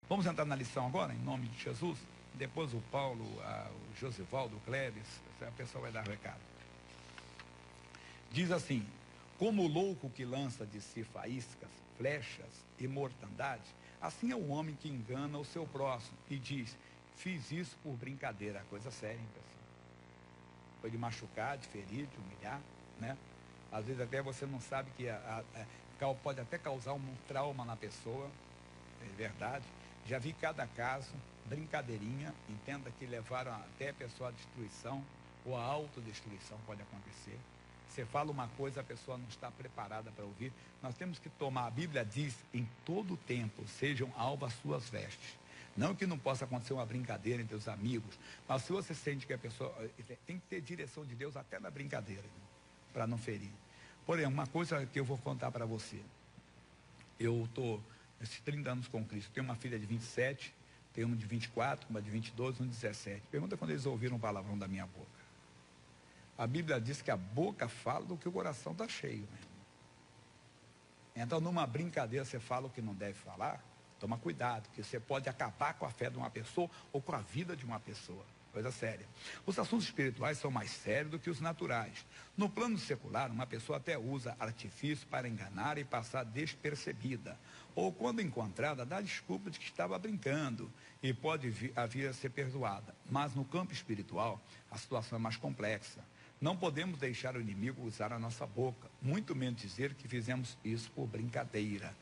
Vamos entrar na lição agora, em nome de Jesus? Depois o Paulo, o Josivaldo, o Cléris, a pessoa vai dar recado. Diz assim: como o louco que lança de si faíscas, flechas e mortandade, assim é o homem que engana o seu próximo e diz, fiz isso por brincadeira. Coisa séria, hein, pessoal? Foi de machucar, de ferir, de humilhar, né? Às vezes até você não sabe que pode até causar um trauma na pessoa, é verdade. Já vi cada caso, brincadeirinha, entenda que levaram até a pessoa à destruição, ou à autodestruição pode acontecer. Você fala uma coisa, a pessoa não está preparada para ouvir. Nós temos que tomar, a Bíblia diz, em todo tempo, sejam alvas suas vestes. Não que não possa acontecer uma brincadeira entre os amigos, mas se você sente que a pessoa tem que ter direção de Deus até na brincadeira, para não ferir. Porém, uma coisa que eu vou contar para você. Eu estou esses 30 anos com Cristo. Tenho uma filha de 27, tenho uma de 24, uma de 22, uma de 17. Pergunta quando eles ouviram o palavrão da minha boca. A Bíblia diz que a boca fala do que o coração está cheio, meu irmão. Então, numa brincadeira, você fala o que não deve falar, toma cuidado, que você pode acabar com a fé de uma pessoa ou com a vida de uma pessoa. Coisa séria. Os assuntos espirituais são mais sérios do que os naturais. No plano secular, uma pessoa até usa artifício para enganar e passar despercebida. Ou, quando encontrada, dá desculpa de que estava brincando e pode vir a ser perdoada. Mas no campo espiritual, a situação é mais complexa. Não podemos deixar o inimigo usar a nossa boca, muito menos dizer que fizemos isso por brincadeira.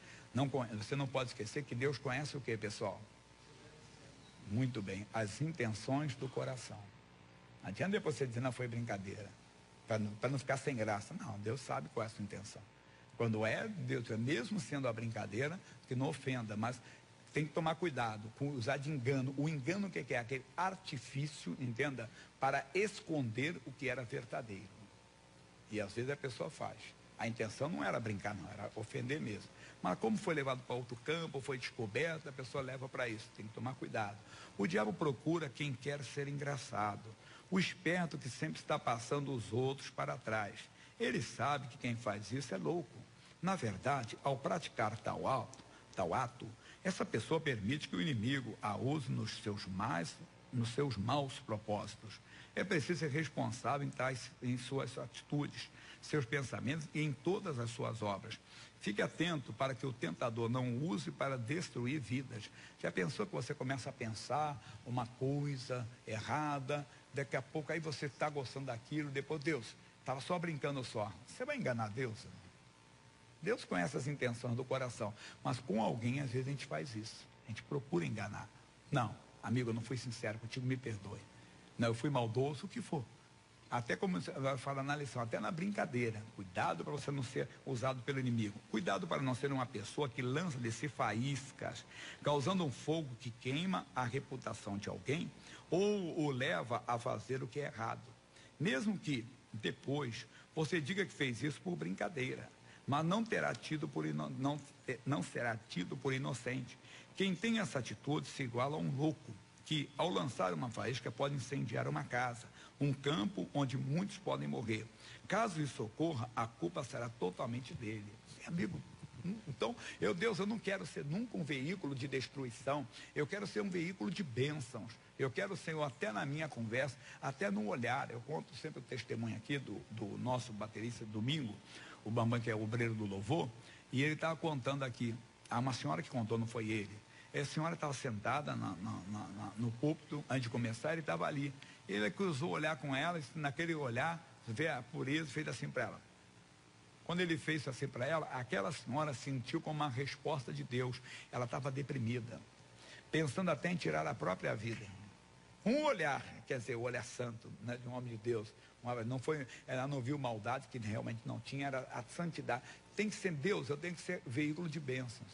Você não pode esquecer que Deus conhece o que, pessoal? Muito bem, as intenções do coração. Não adianta depois você dizer, não, foi brincadeira, para não ficar sem graça. Não, Deus sabe qual é a sua intenção. Quando é, Deus, mesmo sendo a brincadeira, que não ofenda, mas tem que tomar cuidado com usar de engano. O engano, o que é? Aquele artifício, entenda, para esconder o que era verdadeiro. E às vezes a pessoa faz. A intenção não era brincar, não, era ofender mesmo. Mas como foi levado para outro campo, foi descoberto, a pessoa leva para isso. Tem que tomar cuidado. O diabo procura quem quer ser engraçado. O esperto que sempre está passando os outros para trás. Ele sabe que quem faz isso é louco. Na verdade, ao praticar tal ato, essa pessoa permite que o inimigo a use nos seus maus propósitos. É preciso ser responsável em suas atitudes, seus pensamentos e em todas as suas obras. Fique atento para que o tentador não use para destruir vidas. Já pensou que você começa a pensar uma coisa errada, daqui a pouco aí você está gostando daquilo, depois, Deus, estava só brincando só. Você vai enganar Deus? Deus conhece as intenções do coração, mas com alguém às vezes a gente faz isso. A gente procura enganar. Não, amigo, eu não fui sincero contigo, me perdoe. Não, eu fui maldoso, o que for. Até como vai falar na lição, até na brincadeira. Cuidado para você não ser usado pelo inimigo. Cuidado para não ser uma pessoa que lança de si faíscas, causando um fogo que queima a reputação de alguém ou o leva a fazer o que é errado. Mesmo que depois você diga que fez isso por brincadeira, mas não será tido por inocente. Quem tem essa atitude se iguala a um louco, que ao lançar uma faísca pode incendiar uma casa, um campo onde muitos podem morrer. Caso isso ocorra, a culpa será totalmente dele. Amigo, então, Deus, eu não quero ser nunca um veículo de destruição, eu quero ser um veículo de bênçãos. Eu quero, Senhor, até na minha conversa, até no olhar. Eu conto sempre o testemunho aqui do nosso baterista Domingo, o Bambam, que é o obreiro do louvor, e ele estava contando aqui. Uma senhora que contou, não foi ele. A senhora estava sentada no púlpito, antes de começar, ele estava ali. Ele cruzou o olhar com ela, e naquele olhar, vê a pureza, fez assim para ela. Quando ele fez assim para ela, aquela senhora sentiu como uma resposta de Deus. Ela estava deprimida, pensando até em tirar a própria vida. Um olhar, quer dizer, o olhar santo, né, de um homem de Deus. Não foi, ela não viu maldade, que realmente não tinha, era a santidade. Tem que ser Deus, eu tenho que ser veículo de bênçãos.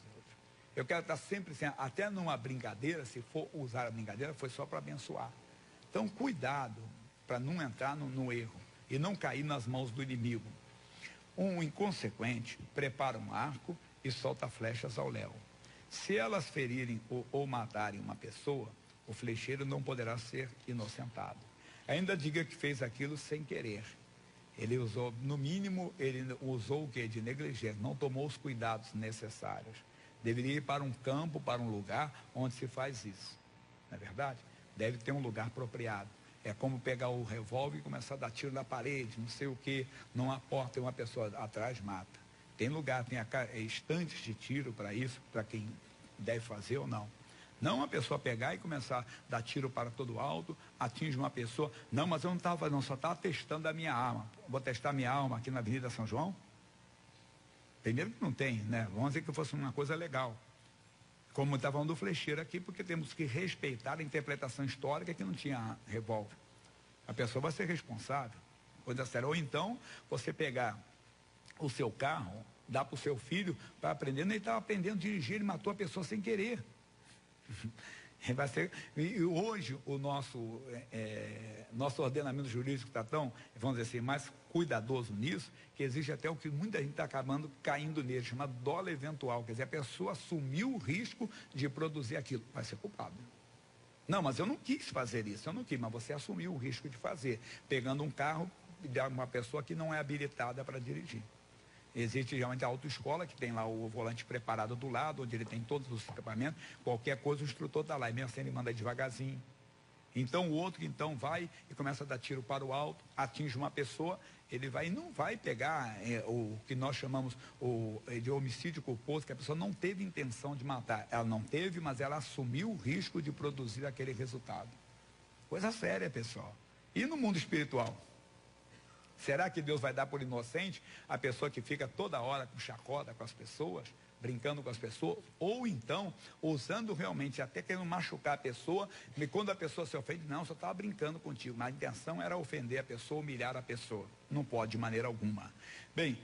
Eu quero estar sempre assim, até numa brincadeira, se for usar a brincadeira, foi só para abençoar. Então, cuidado para não entrar no erro e não cair nas mãos do inimigo. Um inconsequente prepara um arco e solta flechas ao léu. Se elas ferirem ou matarem uma pessoa, o flecheiro não poderá ser inocentado. Ainda diga que fez aquilo sem querer. Ele usou, no mínimo, ele usou o quê? De negligência, não tomou os cuidados necessários. Deveria ir para um campo, para um lugar onde se faz isso. Não é verdade? Deve ter um lugar apropriado. É como pegar o revólver e começar a dar tiro na parede, não sei o quê, numa porta e uma pessoa atrás mata. Tem lugar, tem estantes de tiro para isso, para quem deve fazer ou não. Não uma pessoa pegar e começar a dar tiro para todo alto, atinge uma pessoa. Não, mas eu não estava fazendo, só estava testando a minha arma. Vou testar minha arma aqui na Avenida São João? Primeiro que não tem, né? Vamos dizer que fosse uma coisa legal. Como está falando do flecheiro aqui, porque temos que respeitar a interpretação histórica que não tinha revólver. A pessoa vai ser responsável. Coisa séria. Ou então, você pegar o seu carro, dar para o seu filho para aprender. Ele estava aprendendo a dirigir, ele matou a pessoa sem querer. Vai ser, e hoje o nosso ordenamento jurídico está tão, vamos dizer assim, mais cuidadoso nisso, que existe até o que muita gente está acabando caindo nele, chamado dolo eventual. Quer dizer, a pessoa assumiu o risco de produzir aquilo, vai ser culpado. Não, mas eu não quis fazer isso, eu não quis, mas você assumiu o risco de fazer, pegando um carro de uma pessoa que não é habilitada para dirigir. Existe realmente a autoescola, que tem lá o volante preparado do lado, onde ele tem todos os equipamentos, qualquer coisa o instrutor está lá, e mesmo assim ele manda devagarzinho. Então o outro que então vai e começa a dar tiro para o alto, atinge uma pessoa, ele vai e não vai pegar o que nós chamamos de homicídio culposo, que a pessoa não teve intenção de matar. Ela não teve, mas ela assumiu o risco de produzir aquele resultado. Coisa séria, pessoal. E no mundo espiritual? Será que Deus vai dar por inocente a pessoa que fica toda hora com chacota com as pessoas, brincando com as pessoas, ou então usando realmente, até querendo machucar a pessoa, e quando a pessoa se ofende, não, só estava brincando contigo, mas a intenção era ofender a pessoa, humilhar a pessoa. Não pode de maneira alguma. Bem,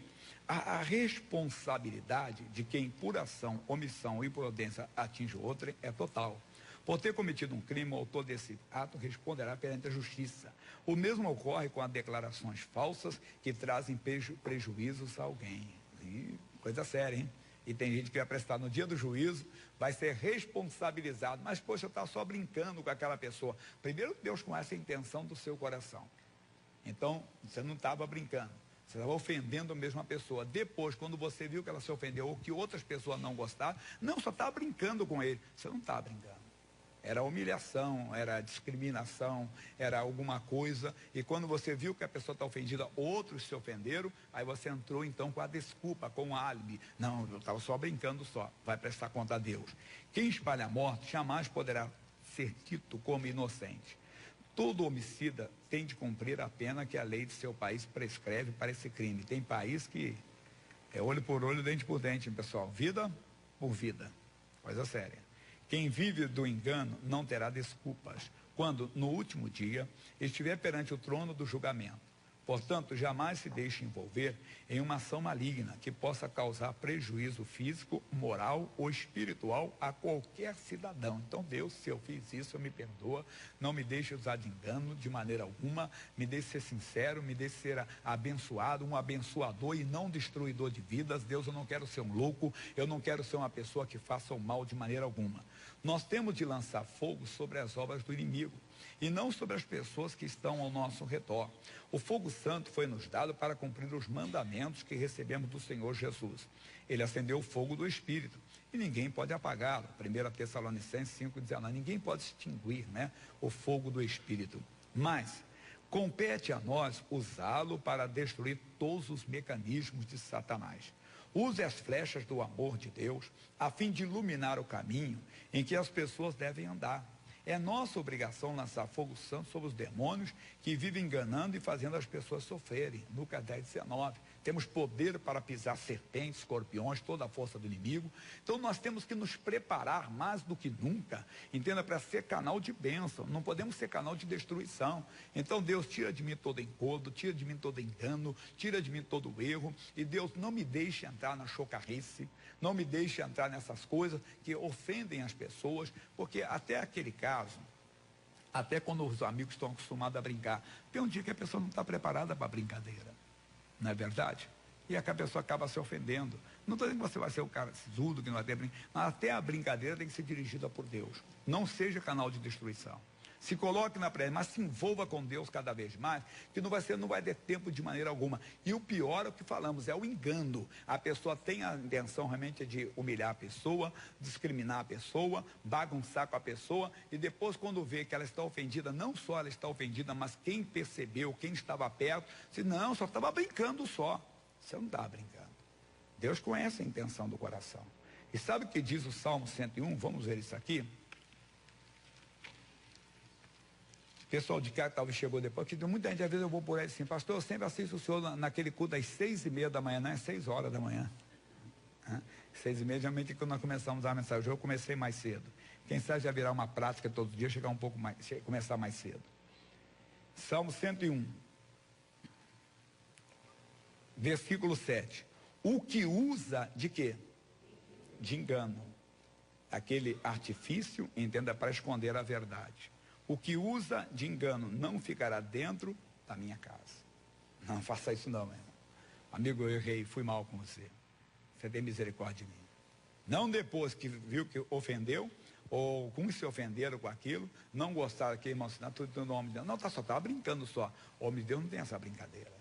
a responsabilidade de quem por ação, omissão ou imprudência atinge outra é total. Por ter cometido um crime, o autor desse ato responderá perante a justiça. O mesmo ocorre com as declarações falsas que trazem prejuízos a alguém. E coisa séria, hein? E tem gente que vai prestar no dia do juízo, vai ser responsabilizado. Mas, poxa, eu estava só brincando com aquela pessoa. Primeiro, Deus conhece a intenção do seu coração. Então, você não estava brincando. Você estava ofendendo a mesma pessoa. Depois, quando você viu que ela se ofendeu ou que outras pessoas não gostaram, não, só estava brincando com ele. Você não estava brincando. Era humilhação, era discriminação, era alguma coisa. E quando você viu que a pessoa está ofendida, outros se ofenderam, aí você entrou então com a desculpa, com o álibi. Não, eu estava só brincando só. Vai prestar conta a Deus. Quem espalha a morte jamais poderá ser dito como inocente. Todo homicida tem de cumprir a pena que a lei de seu país prescreve para esse crime. Tem país que é olho por olho, dente por dente, pessoal. Vida por vida. Coisa séria. Quem vive do engano não terá desculpas, quando, no último dia, estiver perante o trono do julgamento. Portanto, jamais se deixe envolver em uma ação maligna que possa causar prejuízo físico, moral ou espiritual a qualquer cidadão. Então, Deus, se eu fiz isso, me perdoa, não me deixe usar de engano de maneira alguma, me deixe ser sincero, me deixe ser abençoado, um abençoador e não destruidor de vidas. Deus, eu não quero ser um louco, eu não quero ser uma pessoa que faça o mal de maneira alguma. Nós temos de lançar fogo sobre as obras do inimigo e não sobre as pessoas que estão ao nosso redor. O fogo santo foi nos dado para cumprir os mandamentos que recebemos do Senhor Jesus. Ele acendeu o fogo do Espírito e ninguém pode apagá-lo. 1 Tessalonicenses 5,19. Ninguém pode extinguir, né, o fogo do Espírito. Mas compete a nós usá-lo para destruir todos os mecanismos de Satanás. Use as flechas do amor de Deus a fim de iluminar o caminho em que as pessoas devem andar. É nossa obrigação lançar fogo santo sobre os demônios que vivem enganando e fazendo as pessoas sofrerem. Lucas 10:19. Temos poder para pisar serpentes, escorpiões, toda a força do inimigo. Então nós temos que nos preparar mais do que nunca, entenda, para ser canal de bênção. Não podemos ser canal de destruição. Então Deus, tira de mim todo engodo, tira de mim todo engano, tira de mim todo erro. E Deus, não me deixe entrar na chocarrice, não me deixe entrar nessas coisas que ofendem as pessoas, porque até aquele caso, até quando os amigos estão acostumados a brincar, tem um dia que a pessoa não está preparada para a brincadeira. Não é verdade? E a pessoa acaba se ofendendo. Não estou dizendo que você vai ser o cara sisudo, que não vai ter brincadeira, mas até a brincadeira tem que ser dirigida por Deus. Não seja canal de destruição. Se coloque na presença, mas se envolva com Deus cada vez mais, que não vai ter tempo de maneira alguma. E o pior é o que falamos, é o engano. A pessoa tem a intenção realmente de humilhar a pessoa, discriminar a pessoa, bagunçar com a pessoa, e depois quando vê que ela está ofendida, não só ela está ofendida, mas quem percebeu, quem estava perto, diz, não, só estava brincando só. Você não estava brincando. Deus conhece a intenção do coração. E sabe o que diz o Salmo 101? Vamos ver isso aqui. O pessoal de cá talvez chegou depois, porque muita gente, às vezes eu vou por aí assim, pastor, eu sempre assisto o senhor naquele culto às 6h30 da manhã, não é 6 horas da manhã. 6h30, geralmente quando nós começamos a mensagem, eu comecei mais cedo. Quem sabe já virar uma prática todos os dias, chegar um pouco mais, começar mais cedo. Salmo 101, versículo 7. O que usa de quê? De engano. Aquele artifício, entenda, para esconder a verdade. O que usa de engano não ficará dentro da minha casa. Não faça isso não, meu irmão. Amigo, eu errei, fui mal com você. Você tem misericórdia de mim. Não depois que viu que ofendeu, ou como se ofenderam com aquilo, não gostaram que, irmão, não tudo no nome de Deus. Não, só estava brincando só. O homem de Deus não tem essa brincadeira.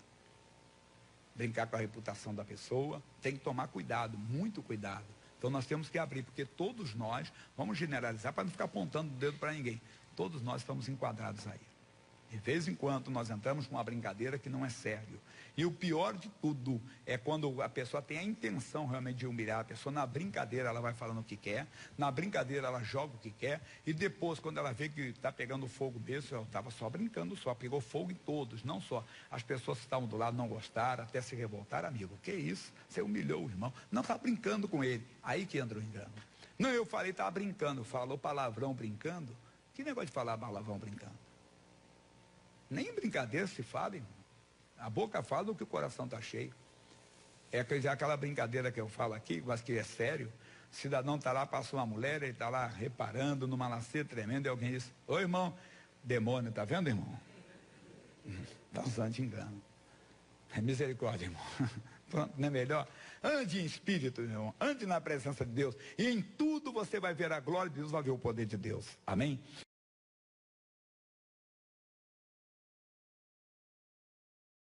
Brincar com a reputação da pessoa, tem que tomar cuidado, muito cuidado. Então nós temos que abrir, porque todos nós, vamos generalizar para não ficar apontando o dedo para ninguém. Todos nós estamos enquadrados aí. De vez em quando nós entramos com uma brincadeira que não é sério. E o pior de tudo é quando a pessoa tem a intenção realmente de humilhar a pessoa. Na brincadeira ela vai falando o que quer, na brincadeira ela joga o que quer, e depois quando ela vê que está pegando fogo mesmo, ela estava só brincando só, pegou fogo em todos, não só. As pessoas que estavam do lado não gostaram, até se revoltaram, amigo, que isso? Você humilhou o irmão. Não está brincando com ele. Aí que entra o engano. Não, eu falei, estava brincando, falou palavrão brincando. Que negócio de falar palavrão brincando? Nem em brincadeira se fala, irmão. A boca fala do que o coração está cheio. É aquela brincadeira que eu falo aqui, mas que é sério. O cidadão está lá, passa uma mulher, ele está lá reparando numa laceta tremenda, e alguém diz, ô irmão, demônio, está vendo, irmão? Está usando de engano. É misericórdia, irmão. Pronto, não é melhor? Ande em espírito, meu irmão. Ande na presença de Deus. E em tudo você vai ver a glória de Deus, vai ver o poder de Deus. Amém?